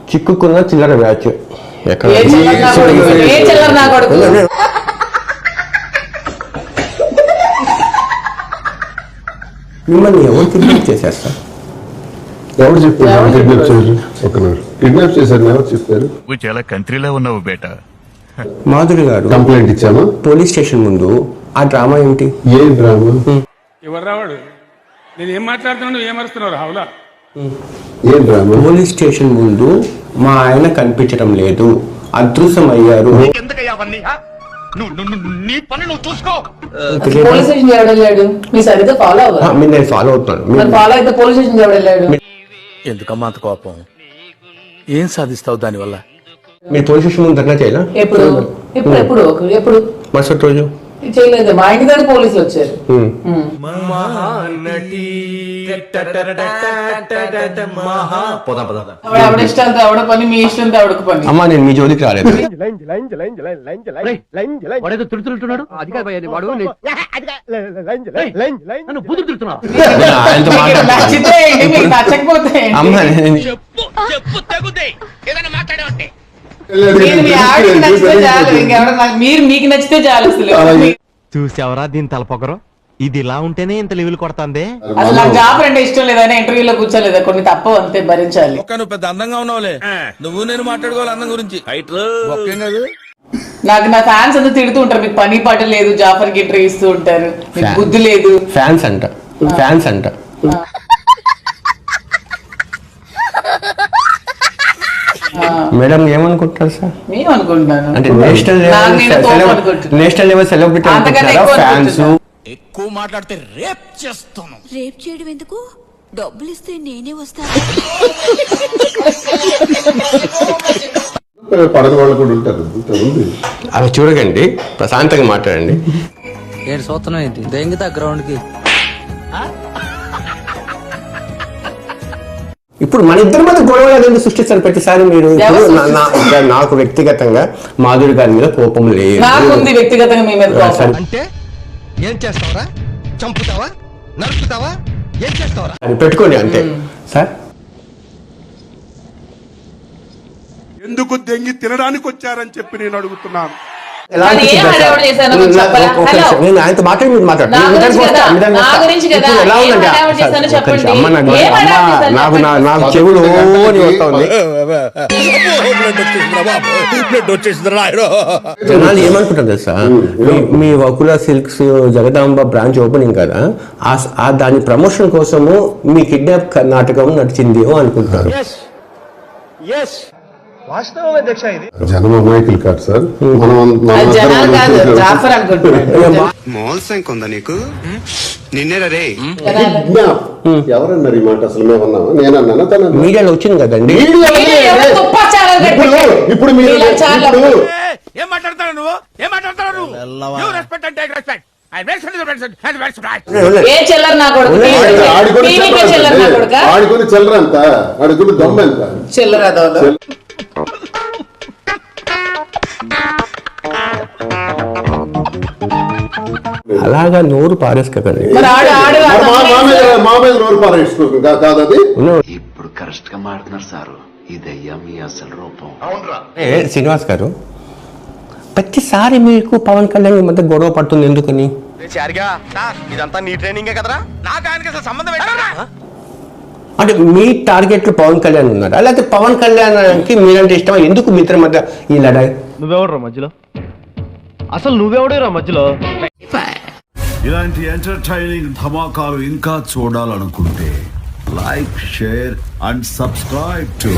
చిక్కుకున్న చిల్లర బ్యాచ్ ఎక్కడ మిమ్మల్ని ఎవరు కిడ్నాప్ చేశారు సార్? ఎవరు చెప్పారు కిడ్నాప్ చేశారు? ఎవరు చెప్పారు? చాలా కంట్రీలో ఉన్నావు బేటా. మాధురి గారు కంప్లైంట్ ఇచ్చామా పోలీస్ స్టేషన్ ముందు. ఆ డ్రామా ఏంటి? ఏం డ్రామా? ఎవరు రావాడు? నేను ఏం మాట్లాడుతున్నాను, ఏమరుస్తున్నావు హౌలా? ఏం డ్రామా? పోలీస్ స్టేషన్ ముందు మా ఆయన కనిపించడం లేదు, అదృశ్యం అయ్యారు. నేను ఫాలో అవుతున్నాను. ఎందుకమ్మా అంత కోపం? ఏం సాధిస్తావు దానివల్ల? మీరు పోలీస్ స్టేషన్ ముందు ధర్నా చేయాలా? ఎప్పుడు మరుసటి రోజు చేయలేదు. మా ఇంటి దగ్గర పోలీసులు వచ్చారు. ఆవిడ ఇష్టంతో ఆవిడ పని, మీ ఇష్టంతో ఆవిడకు పని. అమ్మా నేను మీ జోలికి రాలేదు. ఆయనతో నచ్చితే ఏంటి, మీకు నచ్చకపోతే ఏంటి? అమ్మా మీరు మీ ఆవిడకి నచ్చితే చాలు, మీరు మీకు నచ్చితే చాలు. అసలు చూసావరా దీని తలపొగరు? ఇది ఇలా ఉంటేనే ఇంత లెవెల్ కొడుతుంది. అసలు నాకు జాఫర్ అంటే ఇష్టం లేదని ఇంటర్వ్యూలో కూర్చోలేదా? కొన్ని తప్ప అంతే, భరించాలి. నువ్వు పెద్ద అందంగా ఉన్నావులే, నువ్వు నేను మాట్లాడుకోవాలి అందం గురించి. నాకు నా ఫ్యాన్స్ అంతా తిడుతూ ఉంటారు, మీకు పని పాట లేదు, జాఫర్ కి ఇంటర్వ్యూ ఇస్తూ ఉంటారు, మీకు బుద్ధి లేదు. ఫ్యాన్స్ అంట. మేడం ఏమనుకుంటారు సార్? మేమనుకుంటున్నాను అంటే నేషనల్ లెవెల్ సెలబ్రిటీ ఫ్యాన్స్. ఎక్కువ మాట్లాడితే రేప్ చేస్తాను. రేప్ చేయడం ఎందుకు? డబ్బులు ఇస్తే నేనే వస్తాను. పడని వాళ్ళు కూడా ఉంటారు. అవి చూడకండి, ప్రశాంతంగా మాట్లాడండి. ఏంటి సూత్రం ఏంటి? దెంగతా గ్రౌండ్ కి. ఇప్పుడు మన ఇద్దరి మధ్య గొడవ ఎందుకు సృష్టిస్తారు ప్రతిసారి మీరు? నాకు వ్యక్తిగతంగా మాధురి గారి మీద కోపం లేదు. నాకుంది వ్యక్తిగతంగా మీ మీద కోపం. అంటే ఏం చేస్తావరా? చంపుతావా? నరుకుతావా? ఏం చేస్తావరా? అది పెట్టుకోండి అంతే సార్. ఎందుకు దెంగి తినడానికి వచ్చారని చెప్పి నేను అడుగుతున్నాను. నేను ఆయనతో మాట్లాడి మీరు మాట్లాడండి. నాకు చెవులు వస్తుంది. జనాలు ఏమనుకుంటారు తెలుసా, మీ Vakula silks Jagadamba branch opening కదా, దాని ప్రమోషన్ కోసము మీ కిడ్నాప్ నాటకం నడిచింది అనుకుంటారు. జనం అమాయకులు కాదు సార్. మోసం కొందా నీకు? నిన్నేరే ఎవరన్నారు ఈ మాట? అసలు మేమన్నామా? నేనన్నానా? తన మీడియాలో వచ్చింది కదండి. ఇప్పుడు మీరు ఏం మాట్లాడతావు నువ్వు? ఏం మాట్లాడతావు నువ్వు? రెస్పెక్ట్ అంటే రెస్పెక్ట్. ఆడుకుని చిల్లర అంత, ఆడుకుని దొమ్మ ఎంత చిల్లర. అలాగా నోరు పారేసుకోకండి. మా మీద నోరు పారేసుకోకండి కాదు అది. ఇప్పుడు కరెక్ట్ గా మాట్లాడుతున్నారు సారు. ఇదయ్యా మీ అసలు రూపం. శ్రీనివాస్ గారు, ప్రతిసారి మీకు పవన్ కళ్యాణ్ మధ్య గొడవ పడుతుంది ఎందుకని? ఇదంతా నీ ట్రైనింగే కదరా? నాకు ఆయనకి అసలు సంబంధం అంటే మీ టార్గెట్ లో పవన్ కళ్యాణ్ ఉన్నారా, లేకపోతే పవన్ కళ్యాణ్కి మీరంటే ఇష్టమా? ఎందుకు మీ ఇద్దరి మధ్య ఈ లడాయి? నువ్వెవడరా మధ్యలో? అసలు నువ్వెవడేరా మధ్యలో? ఇలాంటి ఎంటర్టైనింగ్ ధమాకాలు ఇంకా చూడాలనుకుంటే like, share and subscribe to